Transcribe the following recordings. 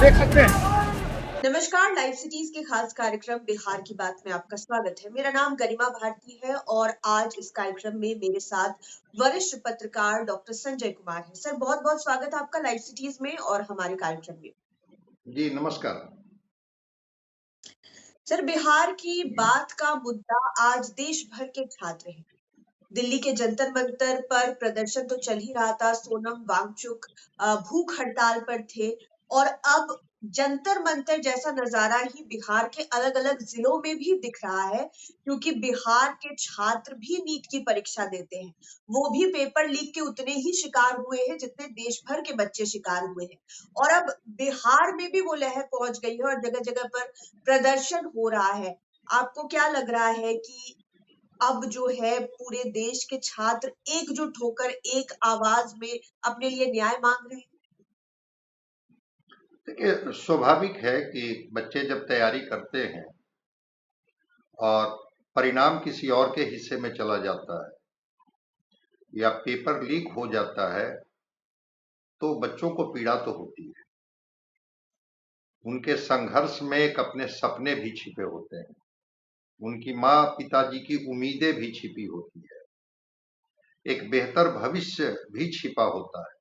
देख सकते हैं। नमस्कार, लाइव सिटीज के खास कार्यक्रम बिहार की बात में आपका स्वागत है। मेरा नाम गरिमा भारती है और आज इस कार्यक्रम में मेरे साथ वरिष्ठ पत्रकार डॉक्टर संजय कुमार है। सर, बहुत बहुत स्वागत है आपका लाइव सिटीज में और हमारे कार्यक्रम में। जी नमस्कार। सर, बिहार की बात का मुद्दा आज देश भर के छात्र हैं। दिल्ली के जंतर मंतर पर प्रदर्शन तो चल ही रहा था, सोनम वांगचुक भूख हड़ताल पर थे और अब जंतर मंतर जैसा नजारा ही बिहार के अलग अलग जिलों में भी दिख रहा है, क्योंकि बिहार के छात्र भी नीट की परीक्षा देते हैं। वो भी पेपर लीक के उतने ही शिकार हुए हैं जितने देश भर के बच्चे शिकार हुए हैं और अब बिहार में भी वो लहर पहुंच गई है और जगह जगह पर प्रदर्शन हो रहा है। आपको क्या लग रहा है कि अब जो है पूरे देश के छात्र एकजुट होकर एक आवाज में अपने लिए न्याय मांग रहे हैं? देखिए, स्वाभाविक है कि बच्चे जब तैयारी करते हैं और परिणाम किसी और के हिस्से में चला जाता है या पेपर लीक हो जाता है तो बच्चों को पीड़ा तो होती है। उनके संघर्ष में एक अपने सपने भी छिपे होते हैं, उनकी माँ पिताजी की उम्मीदें भी छिपी होती है, एक बेहतर भविष्य भी छिपा होता है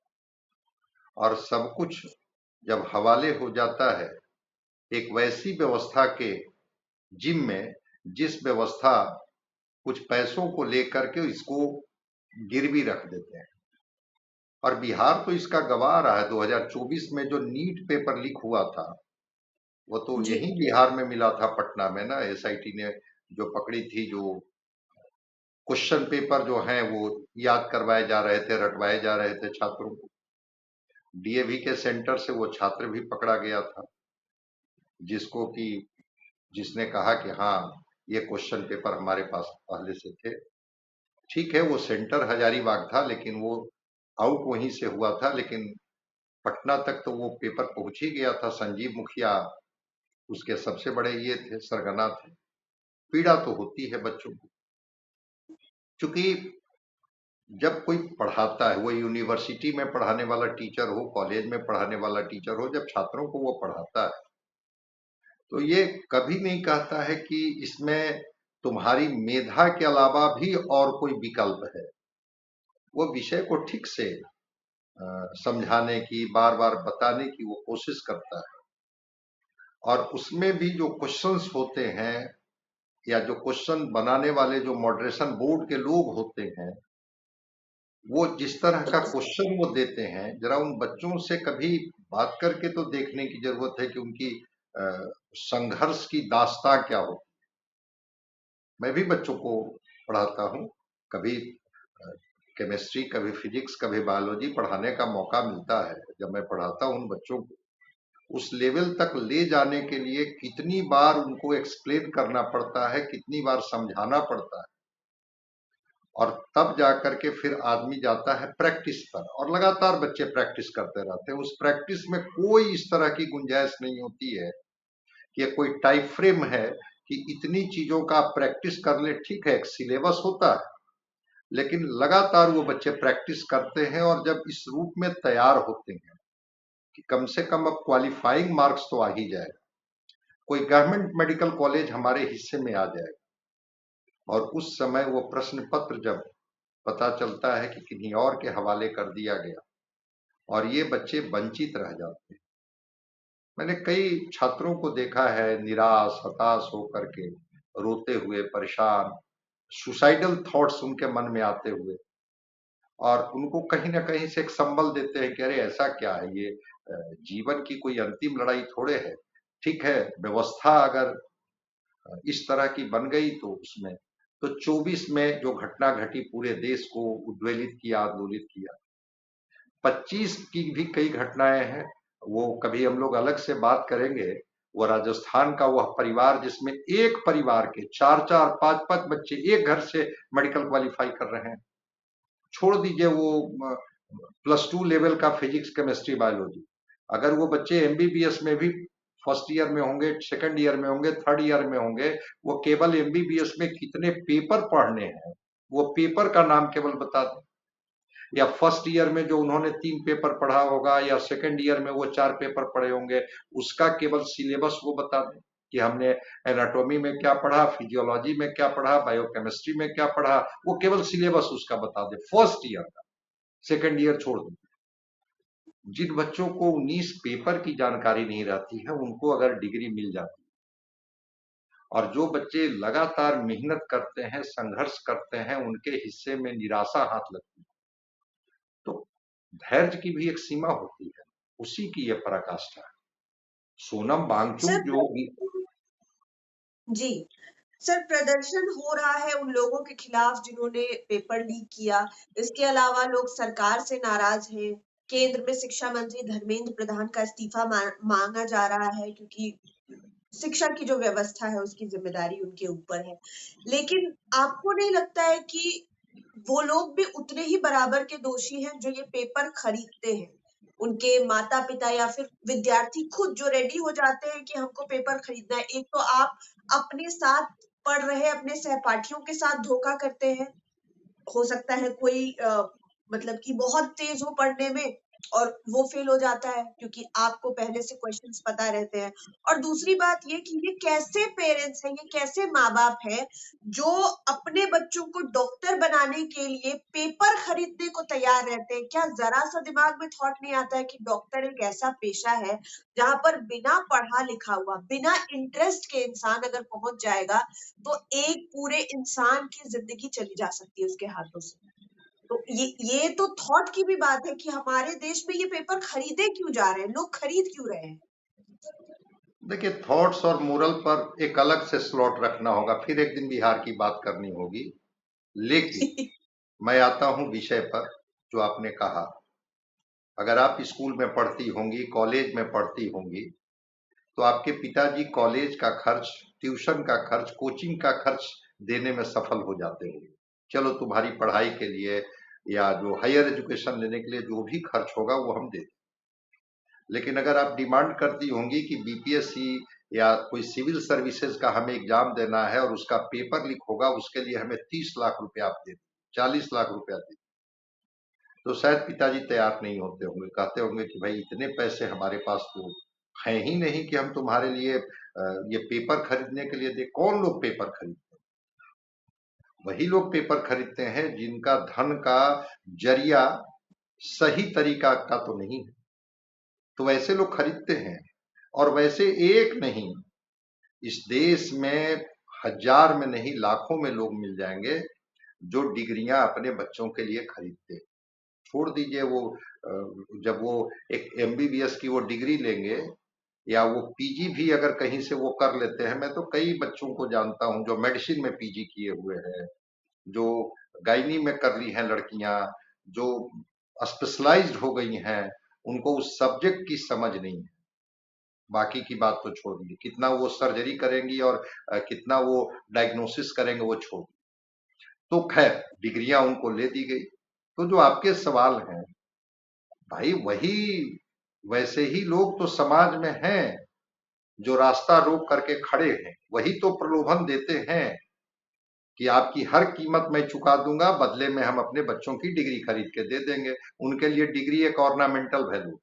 और सब कुछ जब हवाले हो जाता है एक वैसी व्यवस्था के जिम में जिस व्यवस्था कुछ पैसों को लेकर के इसको गिरवी रख देते हैं। और बिहार तो इसका गवाह रहा है। 2024 में जो नीट पेपर लीक हुआ था वो तो जी, यही बिहार में मिला था, पटना में ना। एसआईटी ने जो पकड़ी थी, जो क्वेश्चन पेपर जो हैं वो याद करवाए जा रहे थे, रटवाए जा रहे थे छात्रों को। डीएवी के सेंटर से वो छात्र भी पकड़ा गया था जिसने कहा कि हाँ, ये क्वेश्चन पेपर हमारे पास पहले से थे। ठीक है, वो सेंटर हजारीबाग था लेकिन वो आउट वहीं से हुआ था, लेकिन पटना तक तो वो पेपर पहुंच ही गया था। संजीव मुखिया उसके सबसे बड़े ये थे, सरगना थे। पीड़ा तो होती है बच्चों को, क्योंकि जब कोई पढ़ाता है, वो यूनिवर्सिटी में पढ़ाने वाला टीचर हो, कॉलेज में पढ़ाने वाला टीचर हो, जब छात्रों को वो पढ़ाता है तो ये कभी नहीं कहता है कि इसमें तुम्हारी मेधा के अलावा भी और कोई विकल्प है। वो विषय को ठीक से समझाने की, बार बार बताने की वो कोशिश करता है। और उसमें भी जो क्वेश्चंस होते हैं या जो क्वेश्चन बनाने वाले जो मॉडरेशन बोर्ड के लोग होते हैं, वो जिस तरह का क्वेश्चन वो देते हैं, जरा उन बच्चों से कभी बात करके तो देखने की जरूरत है कि उनकी संघर्ष की दास्तां क्या हो। मैं भी बच्चों को पढ़ाता हूँ, कभी केमिस्ट्री, कभी फिजिक्स, कभी बायोलॉजी पढ़ाने का मौका मिलता है। जब मैं पढ़ाता हूँ उन बच्चों को, उस लेवल तक ले जाने के लिए कितनी बार उनको एक्सप्लेन करना पड़ता है, कितनी बार समझाना पड़ता है, और तब जाकर के फिर आदमी जाता है प्रैक्टिस पर। और लगातार बच्चे प्रैक्टिस करते रहते हैं। उस प्रैक्टिस में कोई इस तरह की गुंजाइश नहीं होती है कि कोई टाइम फ्रेम है कि इतनी चीजों का प्रैक्टिस कर ले। ठीक है, एक सिलेबस होता है, लेकिन लगातार वो बच्चे प्रैक्टिस करते हैं और जब इस रूप में तैयार होते हैं कि कम से कम अब क्वालिफाइंग मार्क्स तो आ ही जाए, कोई गवर्नमेंट मेडिकल कॉलेज हमारे हिस्से में आ जाए, और उस समय वो प्रश्न पत्र जब पता चलता है कि किन्हीं और के हवाले कर दिया गया और ये बच्चे वंचित रह जाते हैं। मैंने कई छात्रों को देखा है निराश, हताश होकर के, रोते हुए, परेशान, सुसाइडल थॉट्स उनके मन में आते हुए, और उनको कहीं ना कहीं से एक संबल देते हैं कि अरे ऐसा क्या है, ये जीवन की कोई अंतिम लड़ाई थोड़े है। ठीक है, व्यवस्था अगर इस तरह की बन गई तो उसमें तो 24 में जो घटना घटी पूरे देश को उद्वेलित किया, आंदोलित किया। 25 की भी कई घटनाएं हैं, वो कभी हम लोग अलग से बात करेंगे। वो राजस्थान का वह परिवार जिसमें एक परिवार के 4-4, 5-5 बच्चे एक घर से मेडिकल क्वालिफाई कर रहे हैं। छोड़ दीजिए वो +2 लेवल का फिजिक्स, केमिस्ट्री, बायोलॉजी, अगर वो बच्चे एमबीबीएस में भी फर्स्ट ईयर में होंगे, सेकंड ईयर में होंगे, थर्ड ईयर में होंगे, वो केवल एमबीबीएस में कितने पेपर पढ़ने हैं वो पेपर का नाम केवल बता दें। या फर्स्ट ईयर में जो उन्होंने 3 पेपर पढ़ा होगा या सेकंड ईयर में वो 4 पेपर पढ़े होंगे, उसका केवल सिलेबस वो बता दें कि हमने एनाटॉमी में क्या पढ़ा, फिजियोलॉजी में क्या पढ़ा, बायोकेमिस्ट्री में क्या पढ़ा, वो केवल सिलेबस उसका बता दे फर्स्ट ईयर का। सेकंड ईयर छोड़ दें। जिन बच्चों को 19 पेपर की जानकारी नहीं रहती है, उनको अगर डिग्री मिल जाती है, और जो बच्चे लगातार मेहनत करते हैं, संघर्ष करते हैं, उनके हिस्से में निराशा हाथ लगती है। तो धैर्य की भी एक सीमा होती है, उसी की ये पराकाष्ठा है। सोनम सर वांगचुक जो भी जी सर, प्रदर्शन हो रहा है उन लोगों के खिलाफ जिन्होंने पेपर लीक किया। इसके अलावा लोग सरकार से नाराज हैं। केंद्र में शिक्षा मंत्री धर्मेंद्र प्रधान का इस्तीफा मांगा जा रहा है, क्योंकि शिक्षा की जो व्यवस्था है उसकी जिम्मेदारी उनके ऊपर है। लेकिन आपको नहीं लगता है कि वो लोग भी उतने ही बराबर के दोषी हैं जो ये पेपर खरीदते हैं? उनके माता पिता या फिर विद्यार्थी खुद जो रेडी हो जाते हैं कि हमको पेपर खरीदना है। एक तो आप अपने साथ पढ़ रहे अपने सहपाठियों के साथ धोखा करते हैं। हो सकता है कोई मतलब कि बहुत तेज हो पढ़ने में और वो फेल हो जाता है, क्योंकि आपको पहले से क्वेश्चंस पता रहते हैं। और दूसरी बात ये कि ये कैसे पेरेंट्स हैं, ये कैसे माँ-बाप हैं जो अपने बच्चों को डॉक्टर बनाने के लिए पेपर खरीदने को तैयार रहते हैं। क्या ज़रा-सा दिमाग में थॉट नहीं आता है कि डॉक्टर एक ऐसा पेशा है जहाँ पर बिना पढ़ा लिखा हुआ, बिना इंटरेस्ट के इंसान अगर पहुँच जाएगा, तो एक पूरे इंसान की ज़िंदगी चली जा सकती है उसके हाथों से। तो ये तो थॉट की भी बात है कि हमारे देश में ये पेपर खरीदे क्यों जा रहे हैं? लोग खरीद क्यों रहे हैं? देखिए, थॉट्स और मोरल पर एक अलग से स्लॉट रखना होगा, फिर एक दिन बिहार की बात करनी होगी। लेकिन मैं आता हूं विषय पर जो आपने कहा। अगर आप स्कूल में पढ़ती होंगी, कॉलेज में पढ़ती होंगी, तो आपके पिताजी कॉलेज का खर्च, ट्यूशन का खर्च, कोचिंग का खर्च देने में सफल हो जाते होंगे। चलो, तुम्हारी पढ़ाई के लिए या जो हायर एजुकेशन लेने के लिए जो भी खर्च होगा वो हम दे दें। लेकिन अगर आप डिमांड करती होंगी कि बीपीएससी या कोई सिविल सर्विसेज का हमें एग्जाम देना है और उसका पेपर लीक होगा, उसके लिए हमें 30 लाख रुपया आप दे, 40 लाख रुपया दे, तो शायद पिताजी तैयार नहीं होते होंगे। कहते होंगे कि भाई इतने पैसे हमारे पास तो हैं ही नहीं कि हम तुम्हारे लिए ये पेपर खरीदने के लिए दे। कौन लोग पेपर खरीदते हैं? वही लोग पेपर खरीदते हैं जिनका धन का जरिया सही तरीका का तो नहीं है, तो वैसे लोग खरीदते हैं। और वैसे एक नहीं, इस देश में हजार में नहीं लाखों में लोग मिल जाएंगे जो डिग्रियां अपने बच्चों के लिए खरीदते हैं। छोड़ दीजिए वो जब वो एक एमबीबीएस की वो डिग्री लेंगे या वो पीजी भी अगर कहीं से वो कर लेते हैं। मैं तो कई बच्चों को जानता हूं जो मेडिसिन में पीजी किए हुए हैं, जो गायनी में कर ली हैं लड़कियां, जो स्पेशलाइज्ड हो गई हैं, उनको उस सब्जेक्ट की समझ नहीं है। बाकी की बात तो छोड़ दीजिए, कितना वो सर्जरी करेंगी और कितना वो डायग्नोसिस करेंगे वो छोड़। तो खैर, डिग्रियां उनको ले दी गई। तो जो आपके सवाल हैं भाई, वही वैसे ही लोग तो समाज में हैं जो रास्ता रोक करके खड़े हैं। वही तो प्रलोभन देते हैं कि आपकी हर कीमत मैं चुका दूंगा, बदले में हम अपने बच्चों की डिग्री खरीद के दे देंगे। उनके लिए डिग्री एक ऑर्नामेंटल वैल्यू,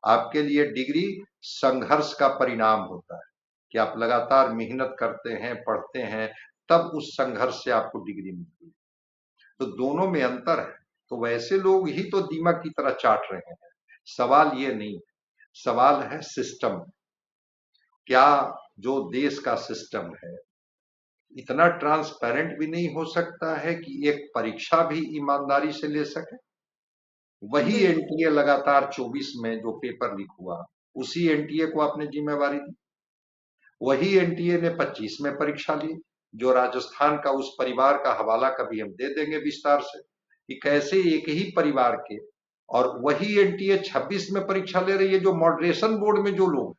आपके लिए डिग्री संघर्ष का परिणाम होता है कि आप लगातार मेहनत करते हैं, पढ़ते हैं, तब उस संघर्ष से आपको डिग्री मिलती है। तो दोनों में अंतर है। तो वैसे लोग ही तो दीमक की तरह चाट रहे हैं। सवाल ये नहीं, सवाल है सिस्टम। क्या जो देश का सिस्टम है इतना ट्रांसपेरेंट भी नहीं हो सकता है कि एक परीक्षा भी ईमानदारी से ले सके? वही बिल्कुल। एनटीए लगातार 24 में जो पेपर लीक हुआ, उसी एनटीए को आपने जिम्मेवारी दी। वही एनटीए ने 25 में परीक्षा ली, जो राजस्थान का उस परिवार का हवाला कभी हम दे देंगे विस्तार से कि कैसे एक ही परिवार के, और वही एनटीए 26 में परीक्षा ले रही है। जो मॉडरेशन बोर्ड में जो लोग,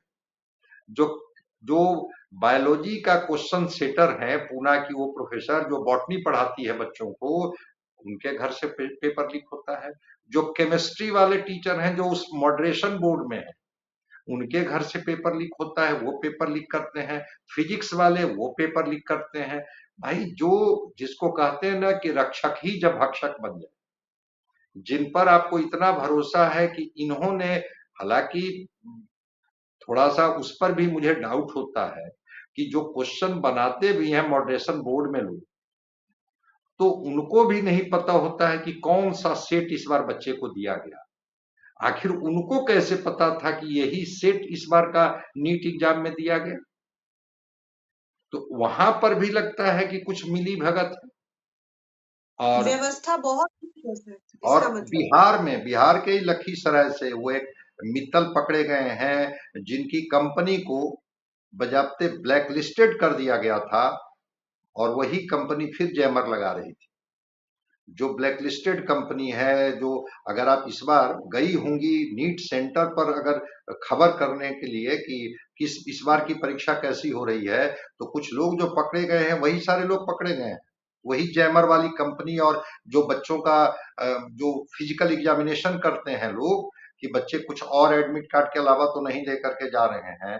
जो जो बायोलॉजी का क्वेश्चन सेटर है, पूना की वो प्रोफेसर जो बॉटनी पढ़ाती है बच्चों को, उनके घर से पेपर लीक होता है। जो केमिस्ट्री वाले टीचर हैं जो उस मॉडरेशन बोर्ड में है, उनके घर से पेपर लीक होता है, वो पेपर लीक करते हैं। फिजिक्स वाले वो पेपर लीक करते हैं। भाई, जो जिसको कहते हैं ना कि रक्षक ही जब भक्षक बन जाए, जिन पर आपको इतना भरोसा है कि इन्होंने, हालांकि थोड़ा सा उस पर भी मुझे डाउट होता है कि जो क्वेश्चन बनाते भी हैं मॉडरेशन बोर्ड में लोग, तो उनको भी नहीं पता होता है कि कौन सा सेट इस बार बच्चे को दिया गया। आखिर उनको कैसे पता था कि यही सेट इस बार का नीट एग्जाम में दिया गया? तो वहां पर भी लगता है कि कुछ मिली भगत है। और व्यवस्था बहुत अच्छी है सर, और इसका मतलब। बिहार के ही लखीसराय से वो एक मित्तल पकड़े गए हैं जिनकी कंपनी को बजाते ब्लैक लिस्टेड कर दिया गया था, और वही कंपनी फिर जैमर लगा रही थी। जो ब्लैक लिस्टेड कंपनी है, जो अगर आप इस बार गई होंगी नीट सेंटर पर अगर खबर करने के लिए कि किस इस बार की परीक्षा कैसी हो रही है, तो कुछ लोग जो पकड़े गए हैं वही सारे लोग पकड़े गए हैं, वही जैमर वाली कंपनी। और जो बच्चों का जो फिजिकल एग्जामिनेशन करते हैं लोग कि बच्चे कुछ और एडमिट कार्ड के अलावा तो नहीं लेकर के जा रहे हैं,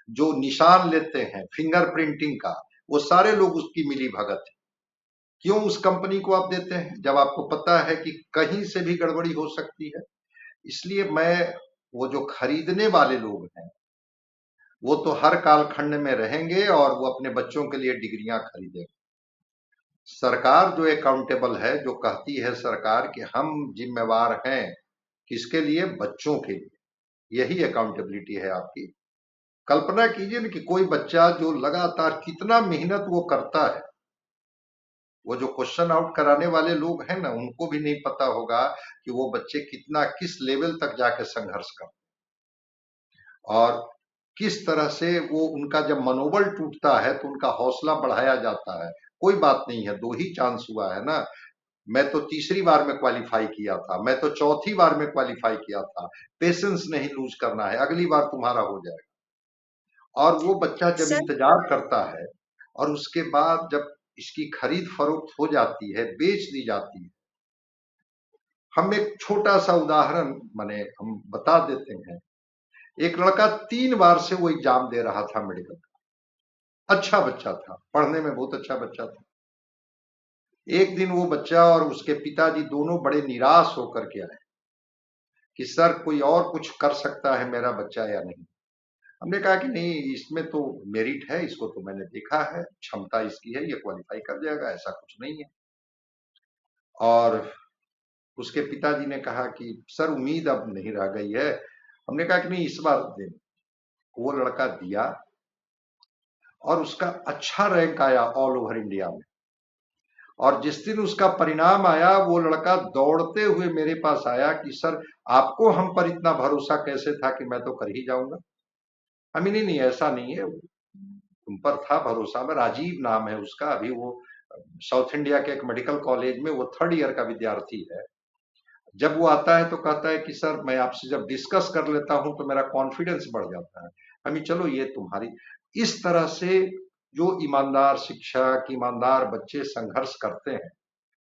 जो निशान लेते हैं फिंगर प्रिंटिंग का, वो सारे लोग उसकी मिली भगत है। क्यों उस कंपनी को आप देते हैं जब आपको पता है कि कहीं से भी गड़बड़ी हो सकती है? इसलिए मैं, वो जो खरीदने वाले लोग हैं वो तो हर कालखंड में रहेंगे और वो अपने बच्चों के लिए डिग्रियां खरीदेंगे। सरकार जो अकाउंटेबल है, जो कहती है सरकार कि हम जिम्मेवार हैं किसके लिए? बच्चों के लिए। यही अकाउंटेबिलिटी है आपकी। कल्पना कीजिए ना कि कोई बच्चा जो लगातार कितना मेहनत वो करता है, वो जो क्वेश्चन आउट कराने वाले लोग हैं ना, उनको भी नहीं पता होगा कि वो बच्चे कितना किस लेवल तक जाके संघर्ष करते हैं, और किस तरह से वो उनका जब मनोबल टूटता है तो उनका हौसला बढ़ाया जाता है। कोई बात नहीं है, 2 ही चांस हुआ है ना। मैं तो तीसरी बार में क्वालिफाई किया था, मैं तो चौथी बार में क्वालिफाई किया था। पेशेंस नहीं लूज करना है, अगली बार तुम्हारा हो जाएगा। और वो बच्चा जब सर इंतजार करता है और उसके बाद जब इसकी खरीद फरोख्त हो जाती है, बेच दी जाती है। हम एक छोटा सा उदाहरण माने हम बता देते हैं। एक लड़का 3 बार से वो एग्जाम दे रहा था मेडिकल का, अच्छा बच्चा था, पढ़ने में बहुत अच्छा बच्चा था। एक दिन वो बच्चा और उसके पिताजी दोनों बड़े निराश होकर के आए कि सर कोई और कुछ कर सकता है मेरा बच्चा या नहीं? हमने कहा कि नहीं, इसमें तो मेरिट है, इसको तो मैंने देखा है, क्षमता इसकी है, ये क्वालिफाई कर जाएगा, ऐसा कुछ नहीं है। और उसके पिताजी ने कहा कि सर उम्मीद अब नहीं रह गई है। हमने कहा कि नहीं, इस बार दे। वो लड़का दिया और उसका अच्छा रैंक आया ऑल ओवर इंडिया में। और जिस दिन उसका परिणाम आया, वो लड़का दौड़ते हुए मेरे पास आया कि सर आपको हम पर इतना भरोसा कैसे था कि मैं तो कर ही जाऊंगा? हम नहीं नहीं, ऐसा नहीं है, तुम पर था भरोसा। में राजीव नाम है उसका, अभी वो साउथ इंडिया के एक मेडिकल कॉलेज में वो 3rd ईयर का विद्यार्थी है। जब वो आता है तो कहता है कि सर मैं आपसे जब डिस्कस कर लेता हूं तो मेरा कॉन्फिडेंस बढ़ जाता है। हमें चलो ये तुम्हारी, इस तरह से जो ईमानदार शिक्षक, ईमानदार बच्चे संघर्ष करते हैं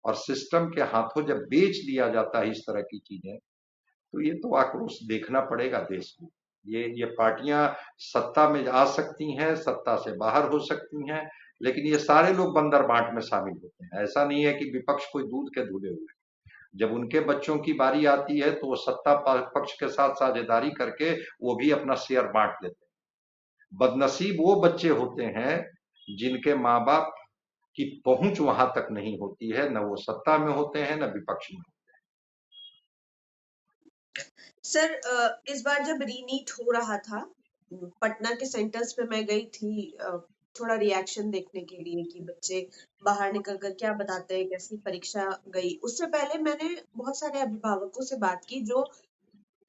और सिस्टम के हाथों जब बेच दिया जाता है इस तरह की चीजें, तो ये तो आक्रोश देखना पड़ेगा देश को। ये पार्टियां सत्ता में आ सकती हैं, सत्ता से बाहर हो सकती हैं, लेकिन ये सारे लोग बंदर बांट में शामिल होते हैं। ऐसा नहीं है कि विपक्ष कोई दूध के धुले हुए। जब उनके बच्चों की बारी आती है तो वो सत्ता पक्ष के साथ साझेदारी करके वो भी अपना शेयर बांट लेते हैं। बदनसीब वो बच्चे होते हैं जिनके माँ बाप की पहुंच वहां तक नहीं होती है, न वो सत्ता में होते हैं न विपक्ष में। सर इस बार जब रीनीट हो रहा था, पटना के सेंटर्स पे मैं गई थी थोड़ा रिएक्शन देखने के लिए कि बच्चे बाहर निकल कर क्या बताते हैं, कैसी परीक्षा गई। उससे पहले मैंने बहुत सारे अभिभावकों से बात की जो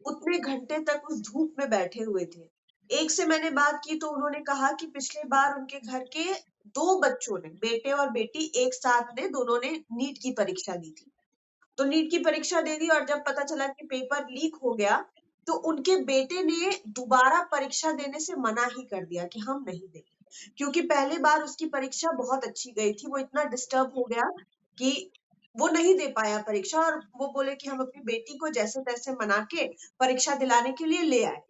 उतने घंटे तक उस धूप में बैठे हुए थे। एक से मैंने बात की तो उन्होंने कहा कि पिछले बार उनके घर के 2 बच्चों ने, बेटे और बेटी एक साथ ने, दोनों ने नीट की परीक्षा दी थी। तो नीट की परीक्षा दे दी और जब पता चला कि पेपर लीक हो गया, तो उनके बेटे ने दोबारा परीक्षा देने से मना ही कर दिया कि हम नहीं देंगे। क्योंकि पहली बार उसकी परीक्षा बहुत अच्छी गई थी, वो इतना डिस्टर्ब हो गया कि वो नहीं दे पाया परीक्षा, और वो बोले कि हम अपनी बेटी को जैसे तैसे मना के परीक्षा दिलाने के लिए ले आए।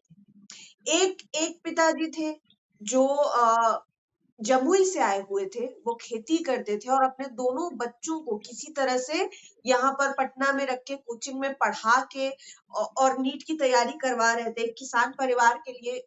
एक एक पिताजी थे जो जमुई से आए हुए थे, वो खेती करते थे और अपने दोनों बच्चों को किसी तरह से यहाँ पर पटना में रख के कोचिंग में पढ़ा के और नीट की तैयारी करवा रहे थे। एक किसान परिवार के लिए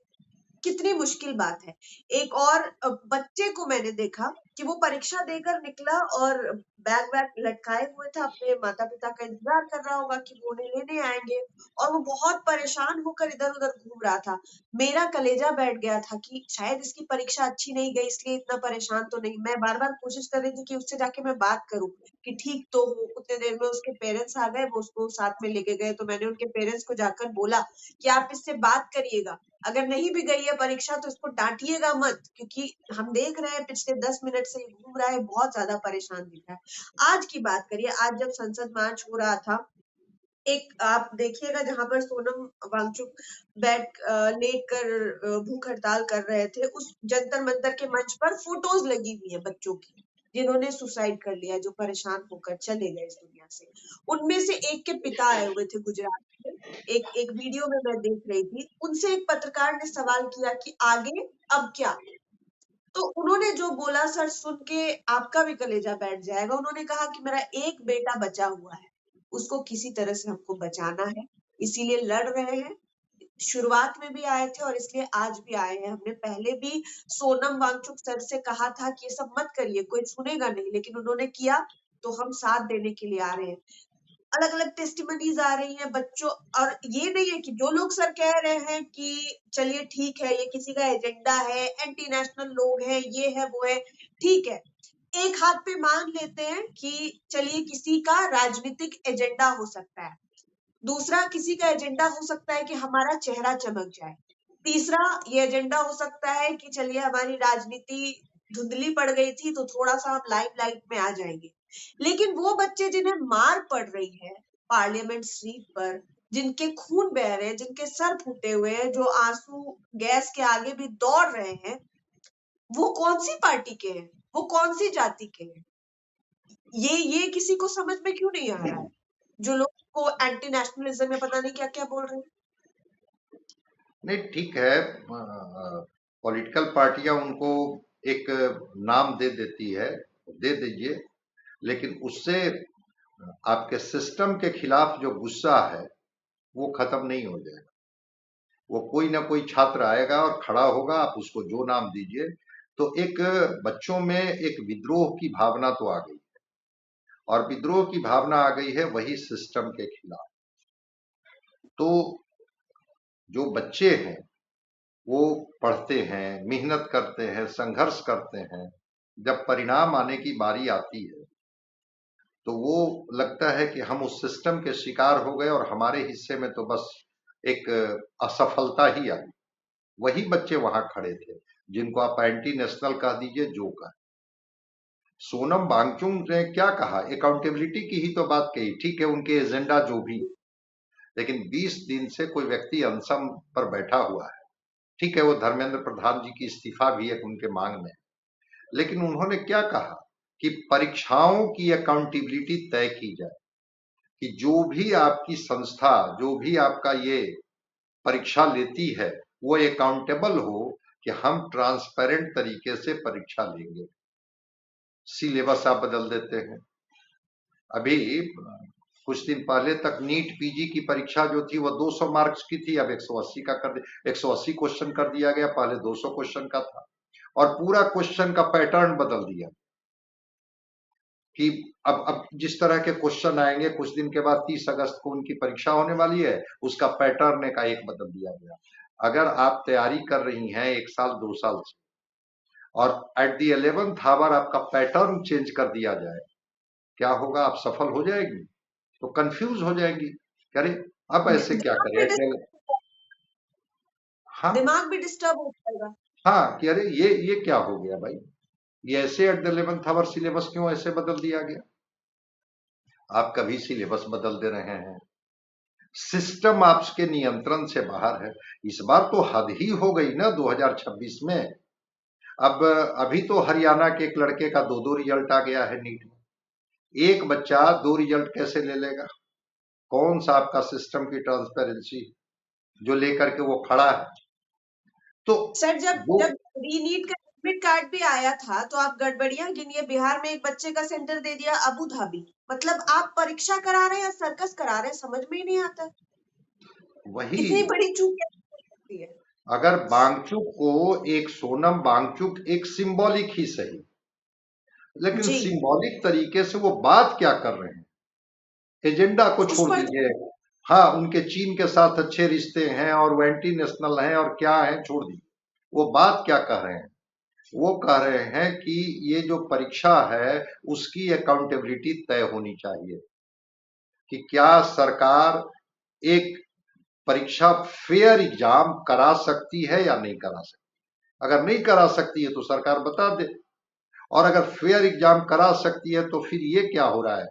कितनी मुश्किल बात है। एक और बच्चे को मैंने देखा कि वो परीक्षा देकर निकला और बैग वैग लटकाए हुए था, अपने माता-पिता का इंतज़ार कर रहा होगा कि वो उन्हें लेने आएँगे और वो बहुत परेशान होकर इधर-उधर घूम रहा था। मेरा कलेजा बैठ गया था कि शायद इसकी परीक्षा अच्छी नहीं गई इसलिए इतना परेशान तो नहीं। मैं बार-बार कोशिश कर रही थी कि उससे जाके मैं बात करूँ कि ठीक तो हो। उतने देर में उसके पेरेंट्स आ गए, वो उसको साथ में लेके गए, तो मैंने उनके पेरेंट्स को जाकर बोला कि आप इससे बात करिएगा। अगर नहीं भी गई है परीक्षा तो इसको डांटिएगा मत, क्योंकि हम देख रहे हैं पिछले 10 मिनट से ये घूम रहा है, बहुत ज्यादा परेशान दिख रहा है। आज की बात करिए, आज जब संसद मार्च हो रहा था, एक आप देखिएगा जहां पर सोनम वांगचुक लेट कर भूख हड़ताल कर रहे थे, उस जंतर मंतर के मंच पर फोटोज लगी हुई है बच्चों की जिन्होंने सुसाइड कर लिया, जो परेशान होकर चले गए इस दुनिया से। उनमें से एक के पिता आए हुए थे गुजरात से। एक एक वीडियो में मैं देख रही थी, उनसे एक पत्रकार ने सवाल किया कि आगे अब क्या। तो उन्होंने जो बोला सर सुन के आपका भी कलेजा बैठ जाएगा। उन्होंने कहा कि मेरा एक बेटा बचा हुआ है, उसको किसी तरह से हमको बचाना है, इसीलिए लड़ रहे हैं। शुरुआत में भी आए थे और इसलिए आज भी आए हैं। हमने पहले भी सोनम वांगचुक सर से कहा था कि ये सब मत करिए, कोई सुनेगा नहीं, लेकिन उन्होंने किया तो हम साथ देने के लिए आ रहे हैं। अलग-अलग टेस्टिमनीज आ रही हैं बच्चों, और ये नहीं है कि जो लोग सर कह रहे हैं कि चलिए ठीक है, ये किसी का एजेंडा है, एंटी नेशनल लोग हैं, ये है, वो है, ठीक है। एक हाथ पे मान लेते हैं कि चलिए किसी का राजनीतिक एजेंडा हो सकता है। दूसरा, किसी का एजेंडा हो सकता है कि हमारा चेहरा चमक जाए। तीसरा, ये एजेंडा हो सकता है कि चलिए हमारी राजनीति धुंधली पड़ गई थी तो थोड़ा-सा हम लाइमलाइट में आ जाएँगे। लेकिन वो बच्चे जिन्हें मार पड़ रही है पार्लियामेंट स्ट्रीट पर, जिनके खून बह रहे हैं, जिनके सर फूटे हुए हैं, जो आंसू गैस के आगे भी दौड़ रहे हैं, वो कौन-सी पार्टी के हैं? वो कौन-सी जाति के हैं? ये किसी को समझ में क्यों नहीं आ रहा है? जो लोग को एंटी नेशनलिज्म या पता नहीं क्या-क्या बोल रहे हैं। नहीं, ठीक है, पॉलिटिकल पार्टियां उनको एक नाम दे देती है, दे दीजिए, लेकिन उससे आपके सिस्टम के खिलाफ जो गुस्सा है वो खत्म नहीं हो जाएगा। वो कोई ना कोई छात्र आएगा और खड़ा होगा, आप उसको जो नाम दीजिए। तो एक बच्चों में एक विद्रोह की भावना तो आ गई, और विद्रोह की भावना आ गई है वही सिस्टम के खिलाफ। तो जो बच्चे हैं वो पढ़ते हैं, मेहनत करते हैं, संघर्ष करते हैं। जब परिणाम आने की बारी आती है तो वो लगता है कि हम उस सिस्टम के शिकार हो गए और हमारे हिस्से में तो बस एक असफलता ही आई। वही बच्चे वहां खड़े थे जिनको आप एंटी नेशनल कह दीजिए, जो कहा। सोनम वांगचुक ने क्या कहा, अकाउंटेबिलिटी की ही तो बात कही। ठीक है, उनके एजेंडा जो भी, लेकिन 20 दिन से कोई व्यक्ति अनशन पर बैठा हुआ है। ठीक है, वो धर्मेंद्र प्रधान जी की इस्तीफा भी एक उनके मांग में, लेकिन उन्होंने क्या कहा कि परीक्षाओं की अकाउंटेबिलिटी तय की जाए, कि जो भी आपकी संस्था, जो भी आपका ये परीक्षा लेती है, वो अकाउंटेबल हो कि हम ट्रांसपेरेंट तरीके से परीक्षा लेंगे। सिलेबस आप बदल देते हैं। अभी कुछ दिन पहले तक नीट पीजी की परीक्षा जो थी वो 200 मार्क्स की थी, अब 180 का कर 180 क्वेश्चन कर दिया गया, पहले 200 क्वेश्चन का था। और पूरा क्वेश्चन का पैटर्न बदल दिया कि अब जिस तरह के क्वेश्चन आएंगे कुछ दिन के बाद 30 अगस्त को उनकी परीक्षा होने वाली है, उसका पैटर्न का एक बदल दिया गया। अगर आप तैयारी कर रही हैं 1 साल 2 साल से, और एट द 11th आवर आपका पैटर्न चेंज कर दिया जाए, क्या होगा? आप सफल हो जाएगी तो कंफ्यूज हो जाएंगी, अरे अब ऐसे क्या दिमाग भी करें। हाँ, दिमाग भी डिस्टर्ब हो जाएगा। हाँ, कि अरे ये क्या हो गया भाई, ये ऐसे at the 11th our syllabus क्यों ऐसे बदल दिया गया? आप कभी सिलेबस बदल दे रहे हैं, सिस्टम आपके नियंत्रण से बाहर है। इस बार तो हद ही हो गई ना 2026 में। अब अभी तो हरियाणा के एक लड़के का 2-2 रिजल्ट आ गया है नीट में। एक बच्चा 2 रिजल्ट कैसे ले लेगा? कौन सा आपका सिस्टम की ट्रांसपेरेंसी जो लेकर के वो खड़ा है? तो सर जब वो जब रीनीट का एडमिट कार्ड भी आया था, तो आप गड़बड़ियां गिनिए। बिहार में एक बच्चे का सेंटर दे दिया अबू धाबी। मतलब आप परीक्षा करा रहे हैं या सर्कस करा रहे हैं, समझ में ही नहीं आता। वही, इतनी बड़ी चूक कैसे हो सकती है? अगर वांगचुक को एक सोनम वांगचुक एक सिंबॉलिक ही सही, लेकिन जी, सिंबॉलिक तरीके से वो बात क्या कर रहे हैं, एजेंडा को उस छोड़ पर दीजिए। हाँ, उनके चीन के साथ अच्छे रिश्ते हैं और वो एंटी नेशनल हैं और क्या है, छोड़ दीजिए। वो बात क्या कह रहे हैं, वो कह रहे हैं कि ये जो परीक्षा है उसकी अकाउंटेबिलिटी तय होनी चाहिए, कि क्या सरकार एक परीक्षा फेयर एग्जाम करा सकती है या नहीं करा सकती। अगर नहीं करा सकती है तो सरकार बता दे, और अगर फेयर एग्जाम करा सकती है तो फिर ये क्या हो रहा है।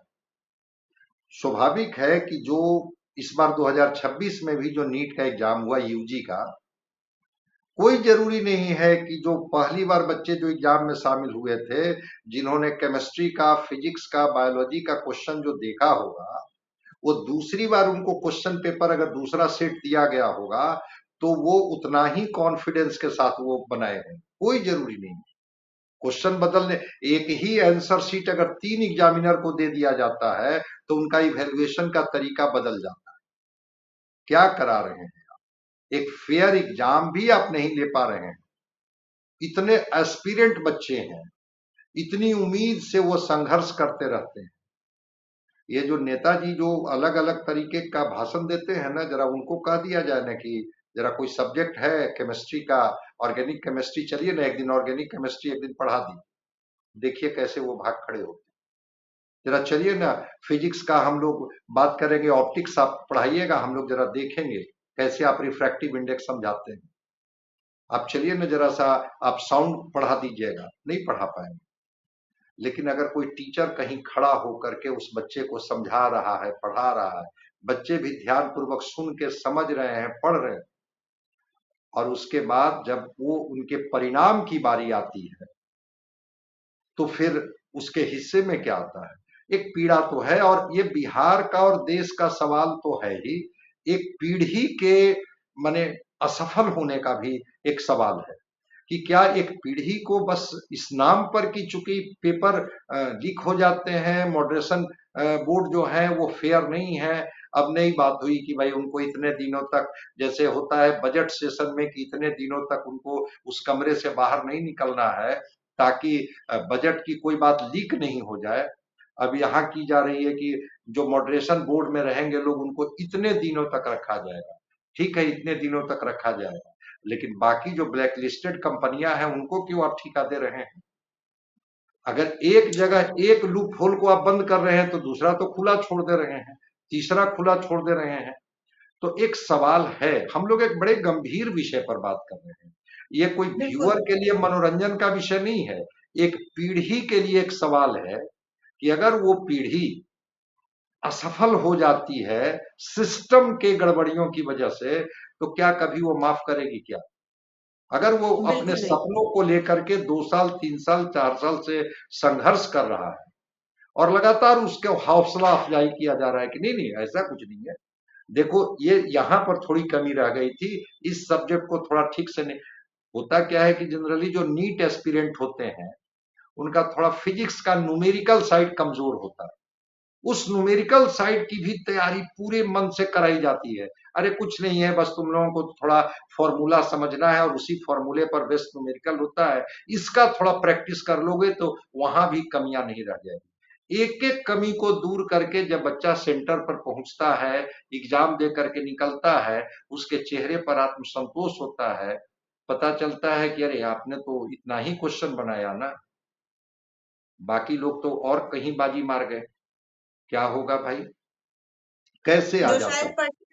स्वाभाविक है कि जो इस बार 2026 में भी जो नीट का एग्जाम हुआ यूजी का, कोई जरूरी नहीं है कि जो पहली बार बच्चे जो एग्जाम में शामिल हुए थे, जिन्होंने केमिस्ट्री का, फिजिक्स का, बायोलॉजी का क्वेश्चन जो देखा होगा, वो दूसरी बार उनको क्वेश्चन पेपर अगर दूसरा सेट दिया गया होगा तो वो उतना ही कॉन्फिडेंस के साथ वो बनाए हैं। कोई जरूरी नहीं क्वेश्चन बदलने। एक ही आंसर शीट अगर 3 एग्जामिनर को दे दिया जाता है तो उनका इवेल्युएशन का तरीका बदल जाता है। क्या करा रहे हैं, एक फेयर एग्जाम भी आप नहीं ले पा रहे हैं। इतने एस्पिरेंट बच्चे हैं, इतनी उम्मीद से वो संघर्ष करते रहते हैं। ये जो नेताजी जो अलग अलग तरीके का भाषण देते हैं ना, जरा उनको कह दिया जाए ना कि जरा कोई सब्जेक्ट है केमिस्ट्री का, ऑर्गेनिक केमिस्ट्री, चलिए ना एक दिन ऑर्गेनिक केमिस्ट्री एक दिन पढ़ा दी, देखिए कैसे वो भाग खड़े होते। जरा चलिए ना फिजिक्स का हम लोग बात करेंगे, ऑप्टिक्स आप पढ़ाइएगा, हम लोग जरा देखेंगे कैसे आप रिफ्रैक्टिव इंडेक्स समझाते हैं। आप चलिए ना जरा सा आप साउंड पढ़ा दीजिएगा, नहीं पढ़ा पाएंगे। लेकिन अगर कोई टीचर कहीं खड़ा होकर के उस बच्चे को समझा रहा है, पढ़ा रहा है, बच्चे भी ध्यान पूर्वक सुन के समझ रहे हैं, पढ़ रहे हैं, और उसके बाद जब वो उनके परिणाम की बारी आती है तो फिर उसके हिस्से में क्या आता है। एक पीड़ा तो है, और ये बिहार का और देश का सवाल तो है ही, एक पीढ़ी के माने असफल होने का भी एक सवाल है, कि क्या एक पीढ़ी को बस इस नाम पर कि चूंकि पेपर लीक हो जाते हैं, मॉडरेशन बोर्ड जो है वो फेयर नहीं है। अब नई बात हुई कि भाई उनको इतने दिनों तक, जैसे होता है बजट सेशन में कि इतने दिनों तक उनको उस कमरे से बाहर नहीं निकलना है ताकि बजट की कोई बात लीक नहीं हो जाए। अब यहाँ की जा रही है कि जो मॉडरेशन बोर्ड में रहेंगे लोग उनको इतने दिनों तक रखा जाएगा। ठीक है, इतने दिनों तक रखा जाएगा, लेकिन बाकी जो ब्लैक लिस्टेड कंपनियां हैं उनको क्यों आप ठिका दे रहे हैं। अगर एक जगह एक लूप होल को आप बंद कर रहे हैं तो दूसरा तो खुला छोड़ दे रहे हैं, तीसरा खुला छोड़ दे रहे हैं। तो एक सवाल है, हम लोग एक बड़े गंभीर विषय पर बात कर रहे हैं। ये कोई बिल्कुल। व्यूअर के लिए मनोरंजन का विषय नहीं है, एक पीढ़ी के लिए एक सवाल है कि अगर वो पीढ़ी असफल हो जाती है सिस्टम के गड़बड़ियों की वजह से, तो क्या कभी वो माफ करेगी क्या। अगर वो अपने बिल्कुल नहीं। सपनों को लेकर के 2 साल 3 साल 4 साल से संघर्ष कर रहा है और लगातार उसके हौसला अफजाई किया जा रहा है कि नहीं नहीं ऐसा कुछ नहीं है, देखो ये यहाँ पर थोड़ी कमी रह गई थी, इस सब्जेक्ट को थोड़ा ठीक से नहीं। होता क्या है कि जनरली जो नीट एस्पिरेंट होते हैं उनका थोड़ा फिजिक्स का न्यूमेरिकल साइड कमजोर होता है, उस न्यूमेरिकल साइड की भी तैयारी पूरे मन से कराई जाती है। अरे कुछ नहीं है, बस तुम लोगों को थोड़ा फॉर्मूला समझना है और उसी फॉर्मूले पर बेस्ट न्यूमेरिकल होता है, इसका थोड़ा प्रैक्टिस कर लोगे तो वहां भी कमियां नहीं रह जाएगी। एक एक कमी को दूर करके जब बच्चा सेंटर पर पहुंचता है, एग्जाम दे करके निकलता है, उसके चेहरे पर आत्मसंतोष होता है, पता चलता है कि अरे आपने तो इतना ही क्वेश्चन बनाया ना, बाकी लोग तो और कहीं बाजी मार गए। क्या होगा भाई, कैसे आ जो जाता शायद है। पढ़ते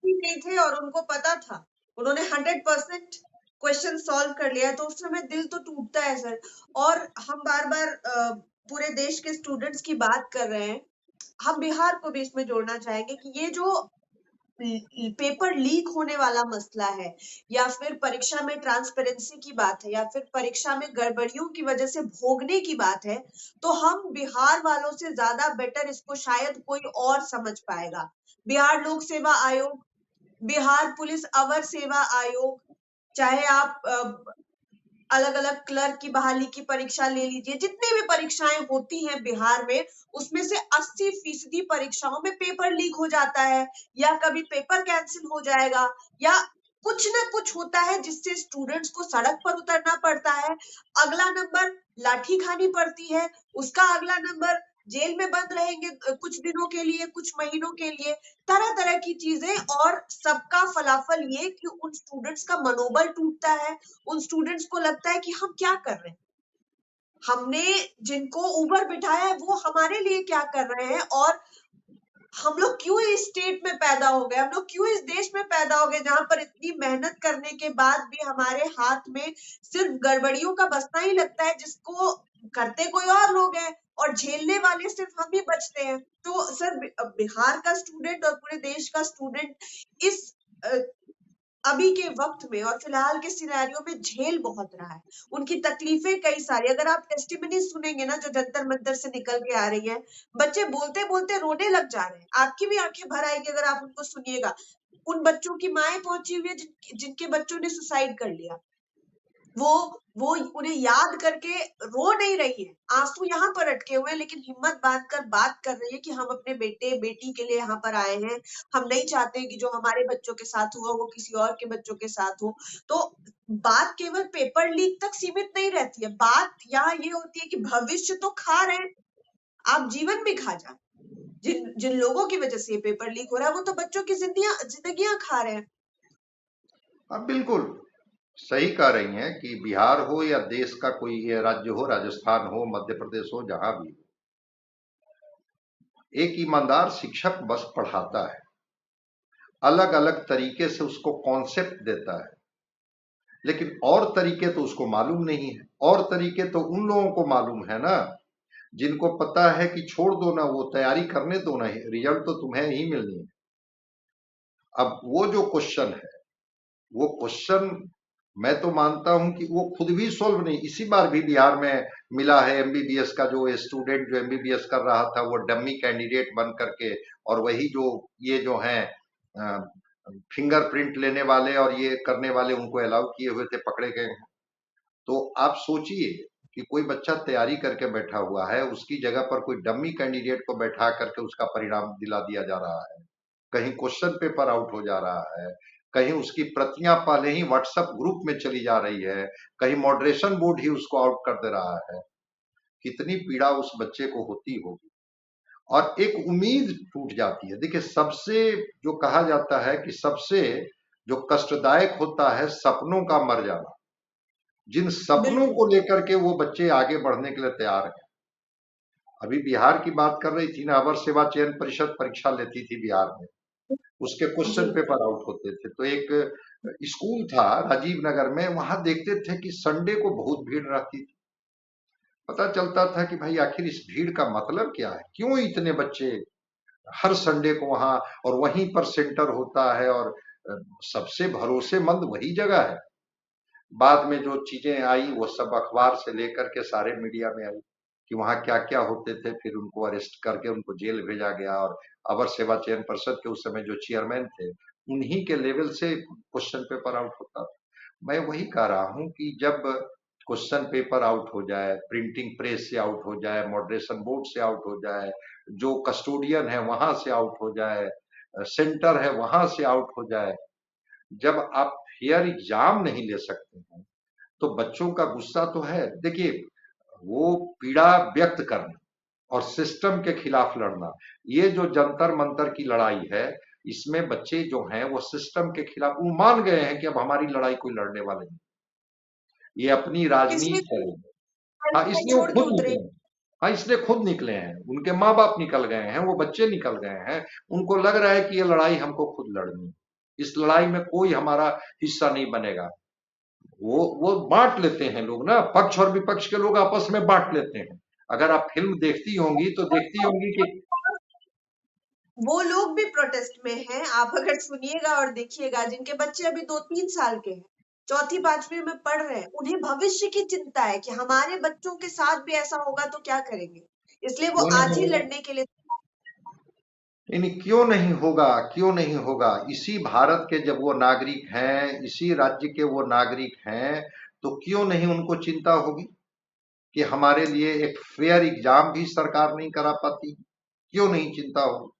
ही नहीं थे और उनको पता था, उन्होंने 100% क्वेश्चन सॉल्व कर लिया, तो उस समय दिल तो टूटता है सर। और हम बार बार पूरे देश के स्टूडेंट्स की बात कर रहे हैं, हम बिहार को भी इसमें जोड़ना चाहेंगे कि ये जो पेपर लीक होने वाला मसला है, या फिर परीक्षा में ट्रांसपेरेंसी की बात है, या फिर परीक्षा में गड़बड़ियों की वजह से भोगने की बात है, तो हम बिहार वालों से ज्यादा बेटर इसको शायद कोई और समझ पाएगा। बिहार लोक सेवा आयोग, बिहार पुलिस अवर सेवा आयोग, चाहे आप अलग अलग क्लर्क की बहाली की परीक्षा ले लीजिए, जितनी भी परीक्षाएं होती हैं बिहार में, उसमें से 80% परीक्षाओं में पेपर लीक हो जाता है, या कभी पेपर कैंसिल हो जाएगा, या कुछ ना कुछ होता है जिससे स्टूडेंट्स को सड़क पर उतरना पड़ता है। अगला नंबर लाठी खानी पड़ती है, उसका अगला नंबर जेल में बंद रहेंगे कुछ दिनों के लिए, कुछ महीनों के लिए, तरह तरह की चीजें। और सबका फलाफल ये कि उन स्टूडेंट्स का मनोबल टूटता है, उन स्टूडेंट्स को लगता है कि हम क्या कर रहे हैं, हमने जिनको ऊपर बिठाया है वो हमारे लिए क्या कर रहे हैं, और हम लोग क्यों इस स्टेट में पैदा हो गए, हम लोग क्यों इस देश में पैदा हो गए जहां पर इतनी मेहनत करने के बाद भी हमारे हाथ में सिर्फ गड़बड़ियों का बस्ता ही लगता है, जिसको करते कोई और लोग हैं और झेलने वाले सिर्फ हम ही बचते हैं। तो सर बिहार का स्टूडेंट और पूरे देश का स्टूडेंट इस अभी के वक्त में और फिलहाल के सिनेरियो में झेल बहुत रहा है, उनकी तकलीफें कई सारी। अगर आप टेस्टिमनी सुनेंगे ना जो जंतर मंतर से निकल के आ रही है, बच्चे बोलते बोलते रोने लग जा रहे हैं, आपकी भी आंखें भर आएगी अगर आप उनको सुनिएगा। उन बच्चों की माएं पहुंची हुई है जिनके बच्चों ने सुसाइड कर लिया, वो वो उन्हें याद करके रो नहीं रही है, आंसू यहाँ पर अटके हुए हैं, लेकिन हिम्मत बांधकर बात कर रही है कि हम अपने बेटे बेटी के लिए यहाँ पर आए हैं, हम नहीं चाहते कि जो हमारे बच्चों के साथ हुआ वो किसी और के बच्चों के साथ हो। तो बात केवल पेपर लीक तक सीमित नहीं रहती है, बात यहाँ ये होती है कि भविष्य तो खा रहे हैं, आप जीवन भी खा जाए। जिन जिन लोगों की वजह से ये पेपर लीक हो रहा है वो तो बच्चों की जिंदगियां खा रहे हैं। अब बिल्कुल सही कह रही हैं कि बिहार हो या देश का कोई ये राज्य हो, राजस्थान हो, मध्य प्रदेश हो, जहां भी हो, एक ईमानदार शिक्षक बस पढ़ाता है, अलग अलग तरीके से उसको कॉन्सेप्ट देता है, लेकिन और तरीके तो उसको मालूम नहीं है। और तरीके तो उन लोगों को मालूम है ना, जिनको पता है कि छोड़ दो ना, वो तैयारी करने दो ना, रिजल्ट तो तुम्हें ही मिलनी है। अब वो जो क्वेश्चन है, वो क्वेश्चन मैं तो मानता हूं कि वो खुद भी सॉल्व नहीं, इसी बार भी बिहार में मिला है एमबीबीएस का जो स्टूडेंट जो एमबीबीएस कर रहा था वो डमी कैंडिडेट बन करके, और वही जो ये जो हैं फिंगरप्रिंट लेने वाले और ये करने वाले उनको अलाउ किए हुए थे, पकड़े गए हैं। तो आप सोचिए कि कोई बच्चा तैयारी करके बैठा हुआ है, उसकी जगह पर कोई डमी कैंडिडेट को बैठा करके उसका परिणाम दिला दिया जा रहा है, कहीं क्वेश्चन पेपर आउट हो जा रहा है, कहीं उसकी प्रतियां पहले ही व्हाट्सएप ग्रुप में चली जा रही है, कहीं मॉडरेशन बोर्ड ही उसको आउट कर दे रहा है। कितनी पीड़ा उस बच्चे को होती होगी, और एक उम्मीद टूट जाती है। देखिए, सबसे जो कहा जाता है कि सबसे जो कष्टदायक होता है सपनों का मर जाना, जिन सपनों बिल्कुल। को लेकर के वो बच्चे आगे बढ़ने के लिए तैयार हैं। अभी बिहार की बात कर रही थी ना, अवर सेवा चयन परिषद परीक्षा लेती थी बिहार में, उसके जी। क्वेश्चन पेपर आउट होते थे। तो एक स्कूल था राजीव नगर में, वहां देखते थे कि संडे को बहुत भीड़ रहती थी। पता चलता था कि भाई आखिर इस भीड़ का मतलब क्या है, क्यों इतने बच्चे हर संडे को वहां, और वहीं पर सेंटर होता है, और सबसे भरोसेमंद वही जगह है। बाद में जो चीजें आई वो सब अखबार से लेकर के सारे मीडिया में आई कि वहां क्या क्या होते थे, फिर उनको अरेस्ट करके उनको जेल भेजा गया, और अवर सेवा चयन परिषद के उस समय जो चेयरमैन थे, उन्हीं के लेवल से क्वेश्चन पेपर आउट होता था। मैं वही कह रहा हूं कि जब क्वेश्चन पेपर आउट हो जाए, प्रिंटिंग प्रेस से आउट हो जाए, मॉडरेशन बोर्ड से आउट हो जाए, जो कस्टोडियन है वहां से आउट हो जाए, सेंटर है वहां से आउट हो जाए, जब आप फेयर एग्जाम नहीं ले सकते हैं, तो बच्चों का गुस्सा तो है। देखिए, वो पीड़ा व्यक्त करना और सिस्टम के खिलाफ लड़ना, ये जो जंतर मंतर की लड़ाई है, इसमें बच्चे जो हैं वो सिस्टम के खिलाफ, वो मान गए हैं कि अब हमारी लड़ाई कोई लड़ने वाले नहीं, ये अपनी इसलिए राजनीति करेंगे। हाँ, को इसलिए वो छोड़ के खुद उतरे। निकले हैं। हाँ, इसलिए खुद निकले हैं, उनके माँ बाप निकल गए हैं, वो बच्चे निकल गए हैं। उनको लग रहा है कि ये लड़ाई हमको खुद लड़नी है, इस लड़ाई में कोई हमारा हिस्सा नहीं बनेगा। वो बांट लेते हैं लोग ना, पक्ष और विपक्ष के लोग आपस में बांट लेते हैं। अगर आप फिल्म देखती होंगी तो देखती होंगी कि वो लोग भी प्रोटेस्ट में हैं, आप अगर सुनिएगा और देखिएगा, जिनके बच्चे अभी 2-3 साल के हैं, चौथी पांचवी में पढ़ रहे हैं, उन्हें भविष्य की चिंता है कि हमारे बच्चों के साथ भी ऐसा होगा तो क्या करेंगे, इसलिए वो क्यों नहीं आज ही होगा, लड़ने के लिए। यानी क्यों नहीं होगा, क्यों नहीं होगा। इसी भारत के जब वो नागरिक हैं, इसी राज्य के वो नागरिक हैं, तो क्यों नहीं उनको चिंता होगी कि हमारे लिए एक फेयर एग्जाम भी सरकार नहीं करा पाती? क्यों नहीं चिंता होगी?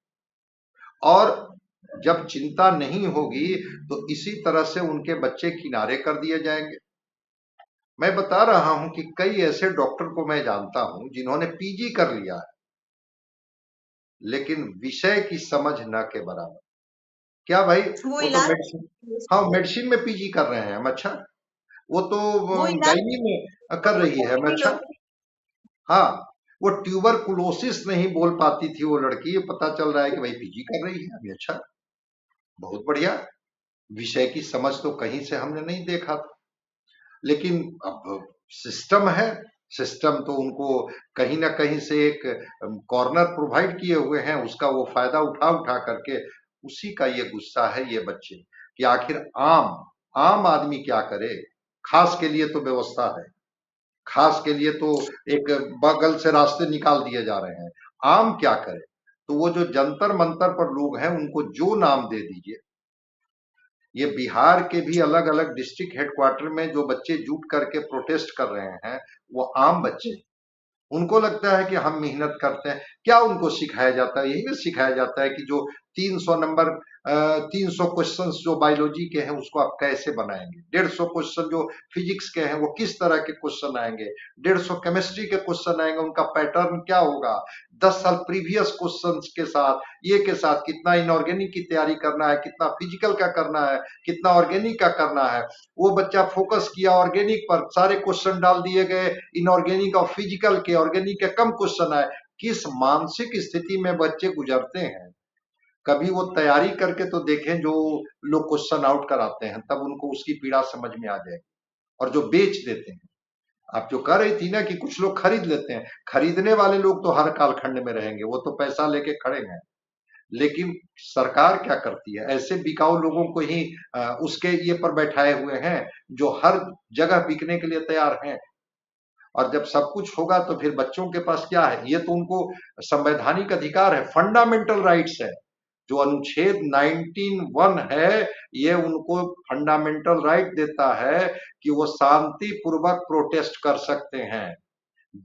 और जब चिंता नहीं होगी तो इसी तरह से उनके बच्चे किनारे कर दिए जाएंगे। मैं बता रहा हूं कि कई ऐसे डॉक्टर को मैं जानता हूं जिन्होंने पीजी कर लिया है, लेकिन विषय की समझ न के बराबर। क्या भाई? वो वो तो इलाज मेडिसिन, हाँ मेडिसिन में पीजी कर रहे हैं हम। अच्छा, वो तो वो इलाज गायनी में कर रही है हम। भी अच्छा, लोग हाँ, वो ट्यूबरकुलोसिस नहीं बोल पाती थी वो लड़की, ये पता चल रहा है कि भाई पीजी कर रही है अभी। अच्छा, बहुत बढ़िया। विषय की समझ तो कहीं से हमने नहीं देखा था, लेकिन अब सिस्टम है। सिस्टम तो उनको कहीं ना कहीं से एक कॉर्नर प्रोवाइड किए हुए हैं, उसका वो फायदा उठा उठा करके, उसी का ये गुस्सा है ये बच्चे कि आखिर आम आम आदमी क्या करे। खास के लिए तो व्यवस्था है, खास के लिए तो एक बगल से रास्ते निकाल दिए जा रहे हैं, आम क्या करे? तो वो जो जंतर मंतर पर लोग हैं उनको जो नाम दे दीजिए। ये बिहार के भी अलग अलग डिस्ट्रिक्ट हेडक्वार्टर में जो बच्चे जुट करके प्रोटेस्ट कर रहे हैं, वो आम बच्चे। उनको लगता है कि हम मेहनत करते हैं। क्या उनको सिखाया जाता है? यही ना सिखाया जाता है कि जो 300 नंबर 300 क्वेश्चंस जो बायोलॉजी के हैं उसको आप कैसे बनाएंगे, 150 क्वेश्चन जो फिजिक्स के हैं वो किस तरह के क्वेश्चन आएंगे, 150 केमिस्ट्री के क्वेश्चन आएंगे, उनका पैटर्न क्या होगा, 10 साल प्रीवियस क्वेश्चंस के साथ, ये के साथ कितना इनऑर्गेनिक की तैयारी करना है, कितना फिजिकल का करना है, कितना ऑर्गेनिक का करना है। वो बच्चा फोकस किया ऑर्गेनिक पर, सारे क्वेश्चन डाल दिए गए इनऑर्गेनिक और फिजिकल के, ऑर्गेनिक के कम क्वेश्चन आए। किस मानसिक स्थिति में बच्चे गुजरते हैं? कभी वो तैयारी करके तो देखें जो लोग क्वेश्चन आउट कराते हैं, तब उनको उसकी पीड़ा समझ में आ जाएगी। और जो बेच देते हैं, आप जो कह रही थी ना कि कुछ लोग खरीद लेते हैं, खरीदने वाले लोग तो हर कालखंड में रहेंगे, वो तो पैसा लेके खड़े हैं। लेकिन सरकार क्या करती है? ऐसे बिकाऊ लोगों को ही उसके ये पर बैठाए हुए हैं जो हर जगह बिकने के लिए तैयार हैं। और जब सब कुछ होगा तो फिर बच्चों के पास क्या है? ये तो उनको संवैधानिक अधिकार है, फंडामेंटल राइट्स है। जो अनुच्छेद 19(1) है, ये उनको फंडामेंटल राइट देता है कि वो शांति पूर्वक प्रोटेस्ट कर सकते हैं,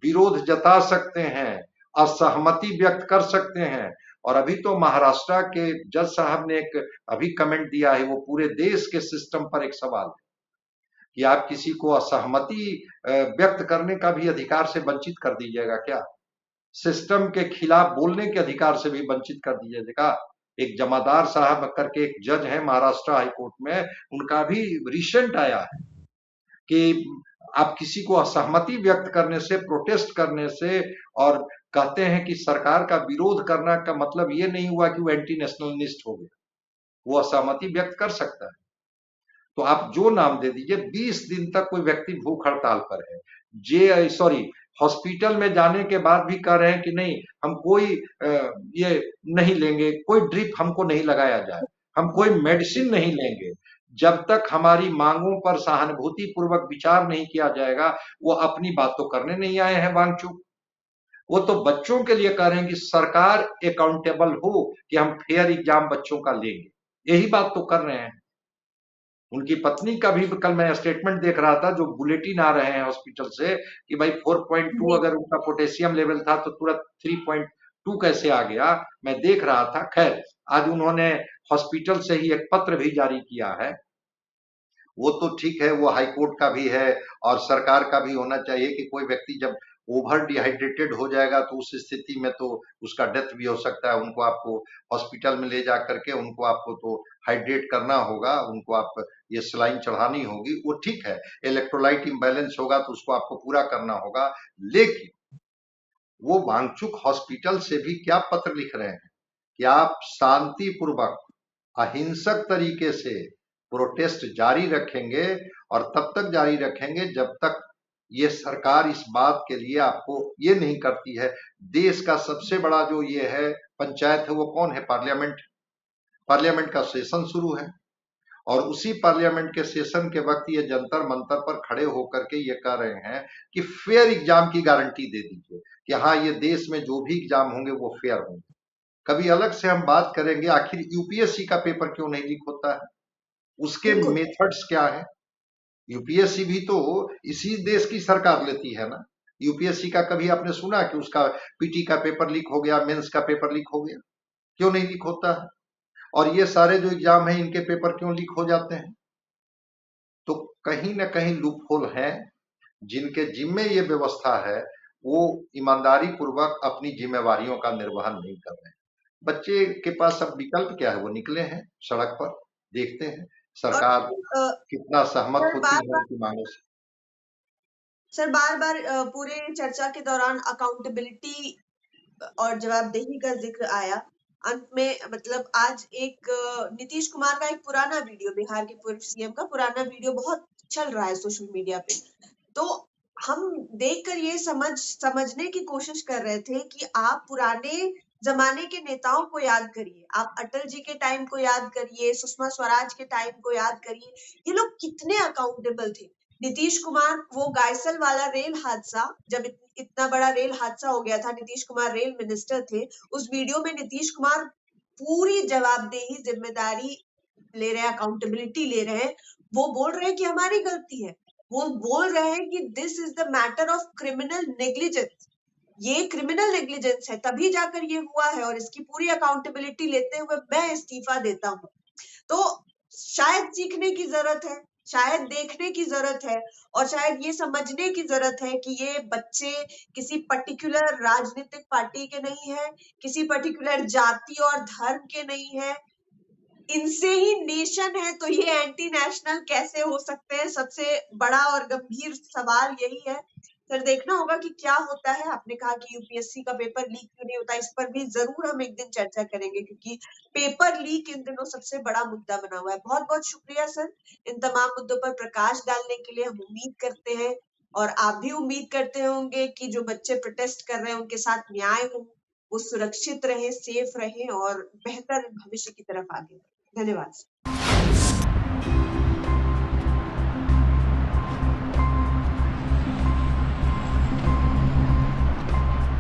विरोध जता सकते हैं, असहमति व्यक्त कर सकते हैं। और अभी तो महाराष्ट्र के जज साहब ने एक अभी कमेंट दिया है, वो पूरे देश के सिस्टम पर एक सवाल है कि आप किसी को असहमति व्यक्त करने का भी अधिकार से वंचित कर दीजिएगा क्या? सिस्टम के खिलाफ बोलने के अधिकार से भी वंचित कर दीजिएगा? एक जमादार साहब करके एक जज है महाराष्ट्र हाई कोर्ट में, उनका भी रिसेंट आया है कि आप किसी को असहमति व्यक्त करने से, प्रोटेस्ट करने से, और कहते हैं कि सरकार का विरोध करना का मतलब ये नहीं हुआ कि वो एंटी नेशनलिस्ट हो गया, वो असहमति व्यक्त कर सकता है। तो आप जो नाम दे दीजिए, 20 दिन तक कोई व्यक्ति भूख हड़ताल पर है, जे सॉरी हॉस्पिटल में जाने के बाद भी कह रहे हैं कि नहीं हम कोई ये नहीं लेंगे, कोई ड्रिप हमको नहीं लगाया जाए, हम कोई मेडिसिन नहीं लेंगे, जब तक हमारी मांगों पर सहानुभूति पूर्वक विचार नहीं किया जाएगा। वो अपनी बात तो करने नहीं आए हैं वांगचुक, वो तो बच्चों के लिए कह रहे हैं कि सरकार अकाउंटेबल हो कि हम फेयर एग्जाम बच्चों का लेंगे, यही बात तो कर रहे हैं। उनकी पत्नी का भी कल मैं स्टेटमेंट देख रहा था जो बुलेटिन आ रहे हैं हॉस्पिटल से कि भाई 4.2 जी, अगर उनका पोटेशियम लेवल था तो तुरंत 3.2 कैसे आ गया, मैं देख रहा था। खैर, आज उन्होंने हॉस्पिटल से ही एक पत्र भी जारी किया है। वो तो ठीक है, वो हाई कोर्ट का भी है और सरकार का भी होना चाहिए कि कोई व्यक्ति जब ओवर डिहाइड्रेटेड हो जाएगा तो उस स्थिति में तो उसका डेथ भी हो सकता है। उनको आपको हॉस्पिटल में ले जा करके उनको आपको तो हाइड्रेट करना होगा, उनको आप ये सलाइन चढ़ानी होगी, वो ठीक है। इलेक्ट्रोलाइट इम्बैलेंस होगा तो उसको आपको पूरा करना होगा। लेकिन वो वांगचुक हॉस्पिटल से भी क्या पत्र लिख रहे हैं कि आप शांतिपूर्वक अहिंसक तरीके से प्रोटेस्ट जारी रखेंगे, और तब तक जारी रखेंगे जब तक ये सरकार इस बात के लिए आपको ये नहीं करती है। देश का सबसे बड़ा जो ये है पंचायत है वो कौन है? पार्लियामेंट। पार्लियामेंट का सेशन शुरू है और उसी पार्लियामेंट के सेशन के वक्त ये जंतर मंतर पर खड़े होकर के ये कह रहे हैं कि फेयर एग्जाम की गारंटी दे दीजिए कि हाँ ये देश में जो भी एग्जाम होंगे वो फेयर होंगे। कभी अलग से हम बात करेंगे आखिर यूपीएससी का पेपर क्यों नहीं लीक होता है, उसके बिल्कुल। मेथड्स क्या है। यूपीएससी भी तो इसी देश की सरकार लेती है ना। यूपीएससी का कभी आपने सुना कि उसका पीटी का पेपर लीक हो गया, मेंस का पेपर लीक हो गया? क्यों नहीं लीक होता है? और ये सारे जो एग्जाम है इनके पेपर क्यों लीक हो जाते हैं? तो कहीं ना कहीं लूप होल है। जिनके जिम्मे ये व्यवस्था है वो ईमानदारी पूर्वक अपनी जिम्मेवारियों का निर्वहन नहीं कर रहे हैं। बच्चे के पास अब विकल्प क्या है? वो निकले हैं सड़क पर, देखते हैं और सरकार कितना सहमत सर होती बार है बार उनकी मांगों से। सर बार बार पूरे चर्चा के दौरान अकाउंटेबिलिटी और जवाबदेही का जिक्र आया। अंत में मतलब आज एक नीतीश कुमार का एक पुराना वीडियो, बिहार के पूर्व सीएम का पुराना वीडियो बहुत चल रहा है सोशल मीडिया पे। तो हम देखकर ये समझने की कोशिश कर रहे थे कि आप पुराने जमाने के नेताओं को याद करिए, आप अटल जी के टाइम को याद करिए, सुषमा स्वराज के टाइम को याद करिए, ये लोग कितने अकाउंटेबल थे। नीतीश कुमार, वो गायसल वाला रेल हादसा, जब इतना बड़ा रेल हादसा हो गया था, नीतीश कुमार रेल मिनिस्टर थे, उस वीडियो में नीतीश कुमार पूरी जवाबदेही, जिम्मेदारी ले रहे हैं, अकाउंटेबिलिटी ले रहे हैं। वो बोल रहे हैं कि हमारी गलती है, वो बोल रहे हैं कि this is the matter of criminal negligence, ये क्रिमिनल नेग्लिजेंस है, तभी जाकर ये हुआ है और इसकी पूरी अकाउंटेबिलिटी लेते हुए मैं इस्तीफा देता हूँ। तो शायद सीखने की जरूरत है, शायद देखने की जरूरत है, और शायद ये समझने की जरूरत है कि ये बच्चे किसी पर्टिकुलर राजनीतिक पार्टी के नहीं है, किसी पर्टिकुलर जाति और धर्म के नहीं है, इनसे ही नेशन है, तो ये एंटी नेशनल कैसे हो सकते हैं? सबसे बड़ा और गंभीर सवाल यही है। सर देखना होगा कि क्या होता है। आपने कहा कि यूपीएससी का पेपर लीक क्यों नहीं होता, इस पर भी जरूर हम एक दिन चर्चा करेंगे, क्योंकि पेपर लीक इन दिनों सबसे बड़ा मुद्दा बना हुआ है। बहुत बहुत शुक्रिया सर, इन तमाम मुद्दों पर प्रकाश डालने के लिए। हम उम्मीद करते हैं और आप भी उम्मीद करते होंगे कि जो बच्चे प्रोटेस्ट कर रहे हैं उनके साथ न्याय हो, वो सुरक्षित रहें, सेफ रहें और बेहतर भविष्य की तरफ आगे बढ़ें। धन्यवाद।